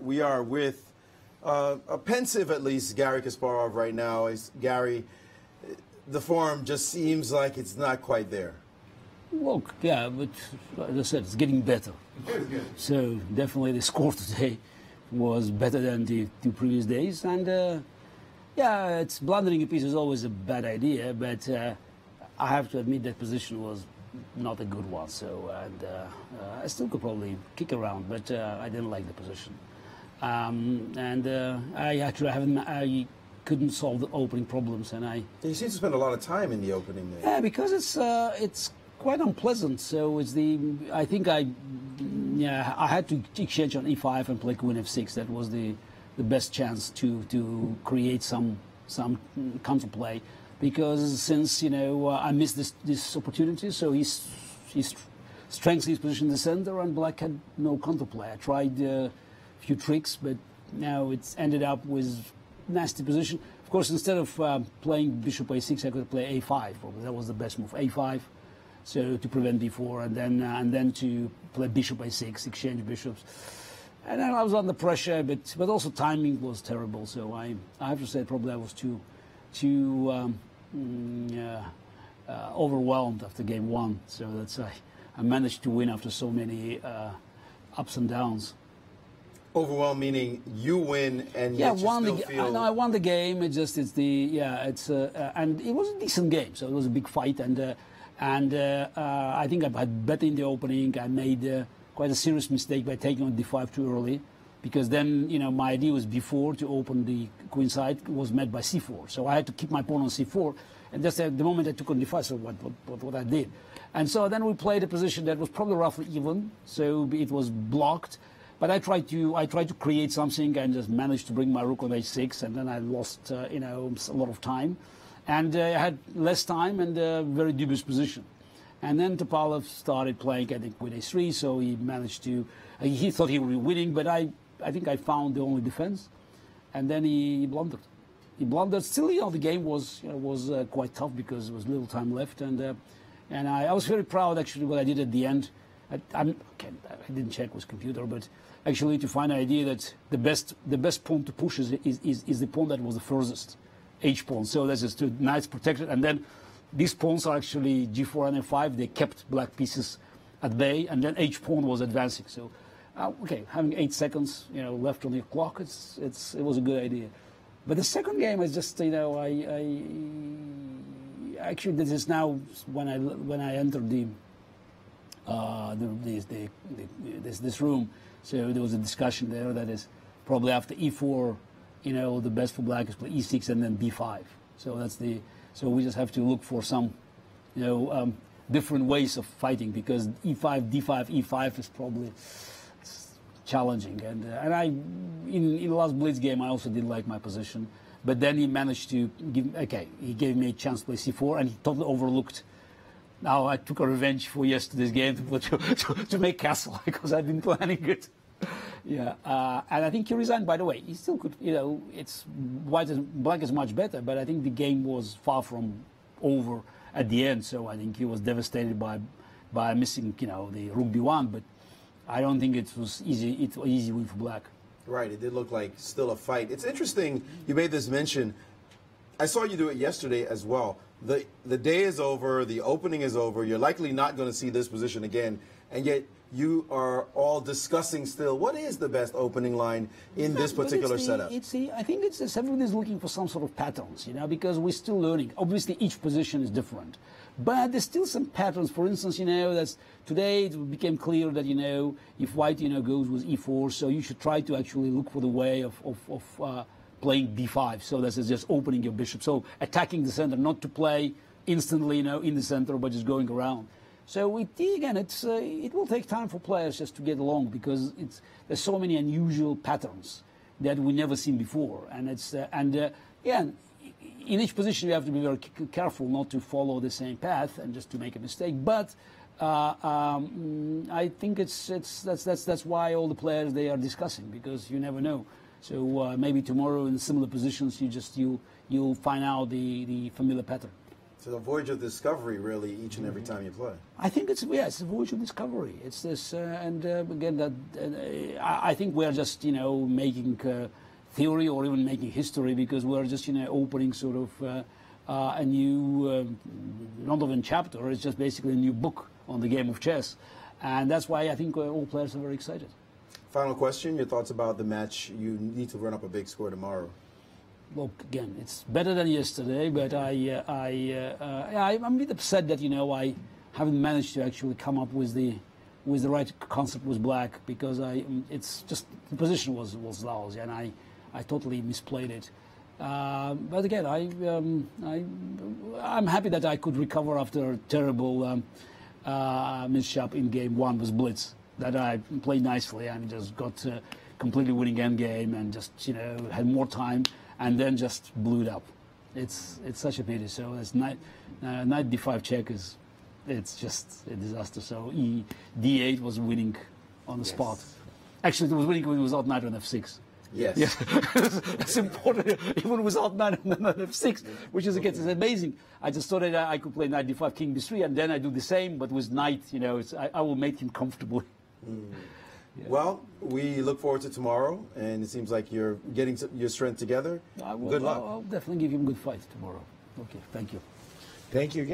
We are with a pensive, at least, Garry Kasparov right now. Gary, the form just seems like it's not quite there. Well, yeah, but as I said, it's getting better. So definitely the score today was better than the two previous days. And yeah, it's blundering a piece is always a bad idea, but I have to admit that position was not a good one. So I still could probably kick around, but I didn't like the position. I couldn't solve the opening problems, and You seem to spend a lot of time in the opening there. Yeah, because it's quite unpleasant. So I think I had to exchange on e5 and play queen f6. That was the best chance to create some counterplay, because since I missed this opportunity, so he strengthened his position in the center, and black had no counterplay. I tried a few tricks, but now it's ended up with nasty position. Of course, instead of playing bishop a6, I could play a5. That was the best move, a5, so to prevent b4, and then to play bishop a6, exchange bishops. And then I was under pressure, but also timing was terrible. So I have to say probably I was too overwhelmed after game one. So that's I managed to win after so many ups and downs. Overwhelmed meaning you win and yet you still feel... I won the game. And it was a decent game. So it was a big fight, and I think I had better in the opening. I made quite a serious mistake by taking on d5 too early, because then my idea was b4 to open the queen side was met by c4. So I had to keep my pawn on c4, and just at the moment I took on d5, so what I did. And so then we played a position that was probably roughly even, so it was blocked. But I tried to create something and just managed to bring my rook on h6, and then I lost a lot of time, and I had less time and a very dubious position. And then Topalov started playing, I think, with a3, so he managed to. He thought he would be winning, but I think I found the only defense, and then he blundered. He blundered. Still, the game was quite tough because there was little time left, and I was very proud actually what I did at the end. I didn't check with computer, but actually to find an idea that the best pawn to push is the pawn that was the furthest, h pawn. So that's just two knights protected, and then these pawns are actually g4 and f5. They kept black pieces at bay, and then h pawn was advancing. So having 8 seconds left on the clock, it was a good idea. But the second game is just actually this is now when I entered this room. So there was a discussion there that is probably after e4, the best for black is play e6 and then b5. So we just have to look for some, different ways of fighting, because e5, d5, e5 is probably challenging. And I, in the last Blitz game, I also didn't like my position. But then he managed to he gave me a chance to play c4, and he totally overlooked. Now I took a revenge for yesterday's game to make castle, because I've been planning it. Yeah, and I think he resigned. By the way, he still could. It's black is much better, but I think the game was far from over at the end. So I think he was devastated by missing the rook b1. But I don't think it was easy. It's an easy win for black. Right. It did look like still a fight. It's interesting you made this mention. I saw you do it yesterday as well. The day is over, the opening is over, you're likely not going to see this position again, and yet you are all discussing still what is the best opening line in this particular setup. I think everyone is looking for some sort of patterns, because we're still learning. Obviously, each position is different, but there's still some patterns. For instance, that's today it became clear that if white goes with e4, so you should try to actually look for the way of playing b5, so that's just opening your bishop, so attacking the center, not to play instantly in the center, but just going around. So it will take time for players just to get along, because there's so many unusual patterns that we never seen before, and in each position you have to be very careful not to follow the same path and just to make a mistake. But I think that's why all the players they are discussing, because you never know. So maybe tomorrow in similar positions you'll find out the familiar pattern. So the voyage of discovery, really, each and every time you play. I think it's a voyage of discovery. It's this, again, that I think we're just making theory or even making history, because we're just opening sort of a new, not even chapter. It's just basically a new book on the game of chess, and that's why I think all players are very excited. Final question: your thoughts about the match? You need to run up a big score tomorrow. Look, again, it's better than yesterday, but I'm a bit upset that I haven't managed to actually come up with the right concept with black, because it's just the position was lousy and I totally misplayed it. But again, I'm happy that I could recover after a terrible misshap in game 1 with Blitz. That I played nicely and just got completely winning endgame and just had more time. And then just blew it up. It's such a pity. So it's knight d5 check it's just a disaster. So d8 was winning on the spot. Actually, it was winning without knight on f6. Yes. Yeah. That's important. Even without knight on f6, which is again, it's amazing. I just thought that I could play knight d5, king d3, and then I do the same, but with knight, I will make him comfortable. Yeah. Well, we look forward to tomorrow, and it seems like you're getting your strength together. Good luck. I'll definitely give him a good fight tomorrow. Okay, thank you. Thank you again.